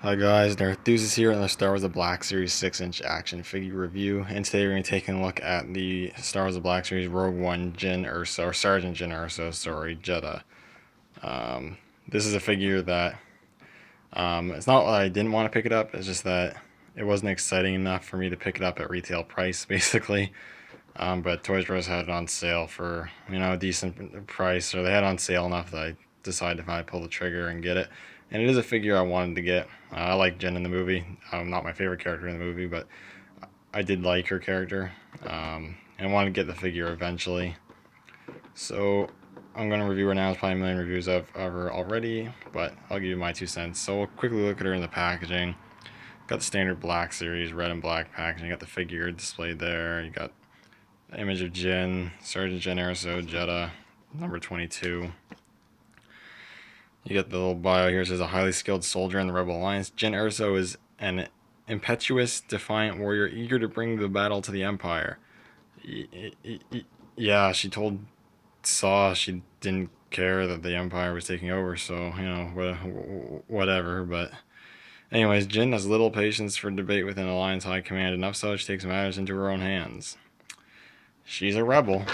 Hi guys, Narthus here in the Star Wars The Black Series 6-inch action figure review, and today we're going to take a look at the Star Wars The Black Series Rogue One Jyn Erso, or Sergeant Jyn Erso, sorry, Jedha. This is a figure that, it's not that I didn't want to pick it up, it's just that it wasn't exciting enough for me to pick it up at retail price, basically. But Toys R Us had it on sale for, a decent price, or they had it on sale enough that I decided to finally pull the trigger and get it. And it is a figure I wanted to get. I like Jyn in the movie. Not my favorite character in the movie, but I did like her character. And I wanted to get the figure eventually. So I'm going to review her now. There's probably a million reviews of her already, but I'll give you my 2 cents. So we'll quickly look at her in the packaging. Got the standard Black Series, red and black packaging. You got the figure displayed there. You got the image of Jyn, Sergeant Jyn Erso, Jedha, number 22. You get the little bio here. It says a highly skilled soldier in the Rebel Alliance. Jyn Erso is an impetuous, defiant warrior eager to bring the battle to the Empire. Yeah, she told Saw she didn't care that the Empire was taking over, so, whatever. But anyways, Jyn has little patience for debate within Alliance High Command, enough so she takes matters into her own hands. She's a rebel.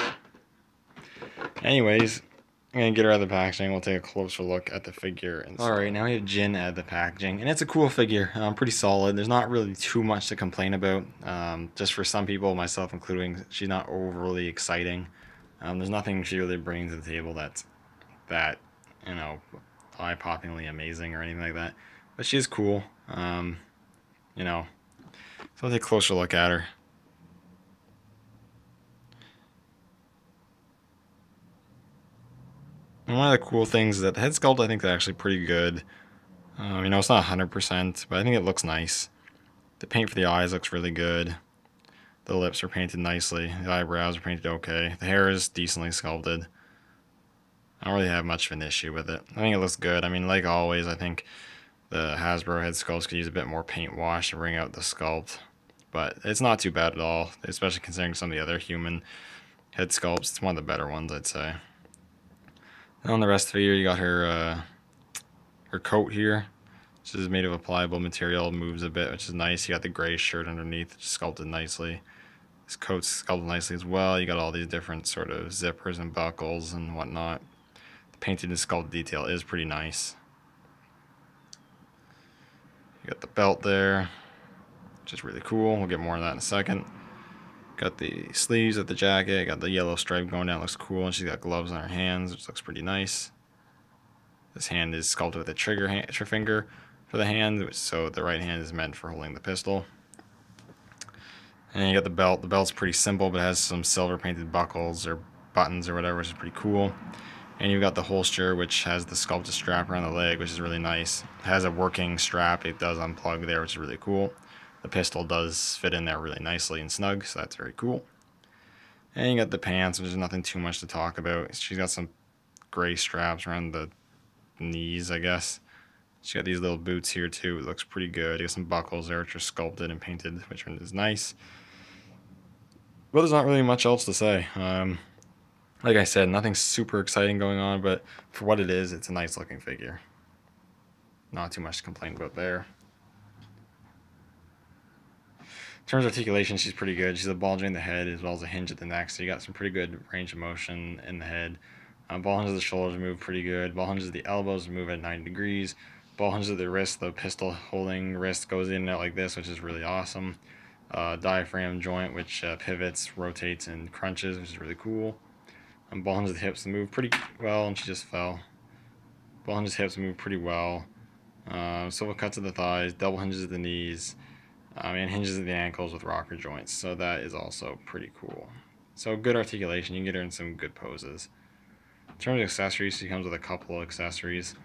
Anyways, I'm going to get her out of the packaging. We'll take a closer look at the figure. Alright, now we have Jyn out of the packaging. And it's a cool figure. Pretty solid. There's not really too much to complain about. Just for some people, myself including, she's not overly exciting. There's nothing she really brings to the table that's eye-poppingly amazing or anything like that. But she's cool. So we'll take a closer look at her. And one of the cool things is that the head sculpt I think is actually pretty good. It's not 100%, but I think it looks nice. The paint for the eyes looks really good. The lips are painted nicely. The eyebrows are painted okay. The hair is decently sculpted. I don't really have much of an issue with it. I think it looks good. Like always, I think the Hasbro head sculpts could use a bit more paint wash to bring out the sculpt. But it's not too bad at all, especially considering some of the other human head sculpts. It's one of the better ones, I'd say. And on the rest of the figure, you got her coat here, which is made of a pliable material, moves a bit, which is nice. You got the gray shirt underneath, sculpted nicely. This coat's sculpted nicely as well. You got all these different sort of zippers and buckles and whatnot. The painted and sculpted detail is pretty nice. You got the belt there, which is really cool. We'll get more of that in a second. Got the sleeves of the jacket, got the yellow stripe going down, looks cool, and she's got gloves on her hands, which looks pretty nice. This hand is sculpted with a trigger finger for the hand, so the right hand is meant for holding the pistol. And you got the belt. The belt's pretty simple, but it has some silver painted buckles or buttons or whatever, which is pretty cool. And you've got the holster, which has the sculpted strap around the leg, which is really nice. It has a working strap. It does unplug there, which is really cool. The pistol does fit in there really nicely and snug, so that's very cool. And you got the pants, which is nothing too much to talk about. She's got some gray straps around the knees, I guess. She's got these little boots here too. It looks pretty good. You got some buckles there, which are sculpted and painted, which is nice. But there's not really much else to say. Like I said, nothing super exciting going on, but for what it is, it's a nice looking figure. Not too much to complain about there. In terms of articulation, she's pretty good. She's a ball joint in the head as well as a hinge at the neck, so you got some pretty good range of motion in the head. Ball hinges of the shoulders move pretty good. Ball hinges of the elbows move at 90 degrees. Ball hinges of the wrist, the pistol holding wrist goes in and out like this, which is really awesome. Diaphragm joint, which pivots, rotates, and crunches, which is really cool. Ball hinges of the hips move pretty well, and she just fell. Ball hinges of the hips move pretty well. Swivel cuts of the thighs, double hinges of the knees. And hinges at the ankles with rocker joints, so that is also pretty cool. So good articulation, you can get her in some good poses. In terms of accessories, she comes with a couple of accessories.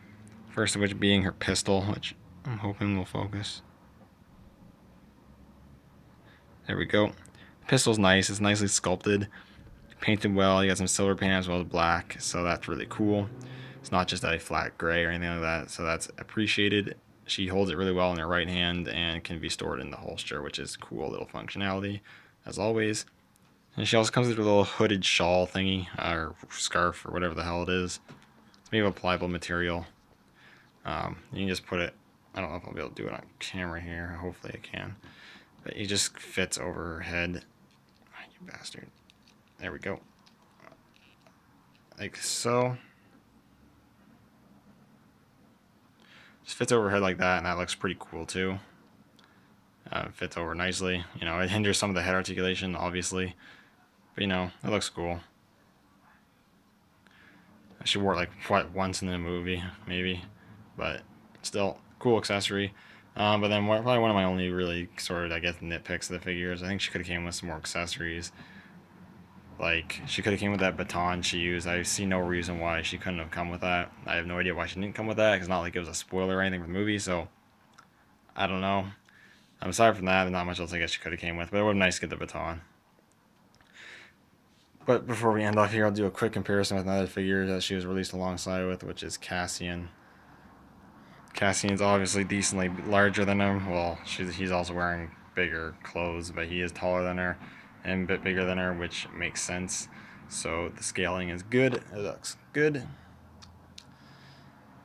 First of which being her pistol, which I'm hoping will focus. There we go. The pistol's nice, it's nicely sculpted, painted well, you got some silver paint as well as black, so that's really cool. It's not just a flat gray or anything like that, so that's appreciated. She holds it really well in her right hand and can be stored in the holster, which is cool little functionality, as always. And she also comes with a little hooded shawl thingy, or scarf, or whatever the hell it is. It's made of a pliable material. You can just put it I don't know if I'll be able to do it on camera here. Hopefully I can. But he just fits over her head. Oh, you bastard. There we go. Like so. Just fits over her head like that, and that looks pretty cool too. Fits over nicely. You know, it hinders some of the head articulation, obviously. But, you know, it looks cool. She wore it like once in the movie, maybe, but still cool accessory. But then probably one of my only really sort of, I guess, nitpicks of the figures. I think she could have came with some more accessories. Like she could have came with that baton she used. I see no reason why she couldn't have come with that. I have no idea why she didn't come with that. It's not like it was a spoiler or anything for the movie, so I don't know. Aside from that, there's not much else I guess she could have came with, but it would have been nice to get the baton. But before we end off here, I'll do a quick comparison with another figure that she was released alongside with, which is Cassian. Cassian's obviously decently larger than him. Well, he's also wearing bigger clothes, but he is taller than her and a bit bigger than her, which makes sense. So the scaling is good. It looks good.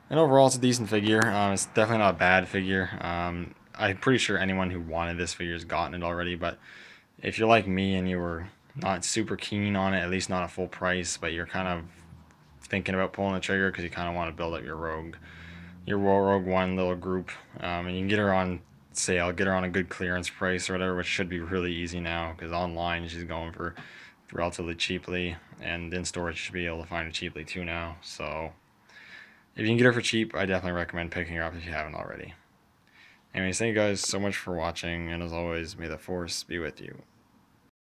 And overall, it's a decent figure. It's definitely not a bad figure. I'm pretty sure anyone who wanted this figure has gotten it already, but if you're like me and you were not super keen on it, at least not at full price, but you're kind of thinking about pulling the trigger because you kind of want to build up your Rogue One little group, and you can get her on sale, get her on a good clearance price or whatever, which should be really easy now because online she's going for relatively cheaply, and in store you should be able to find her cheaply too now. So if you can get her for cheap, I definitely recommend picking her up if you haven't already. Anyways, thank you guys so much for watching, and as always, may the Force be with you.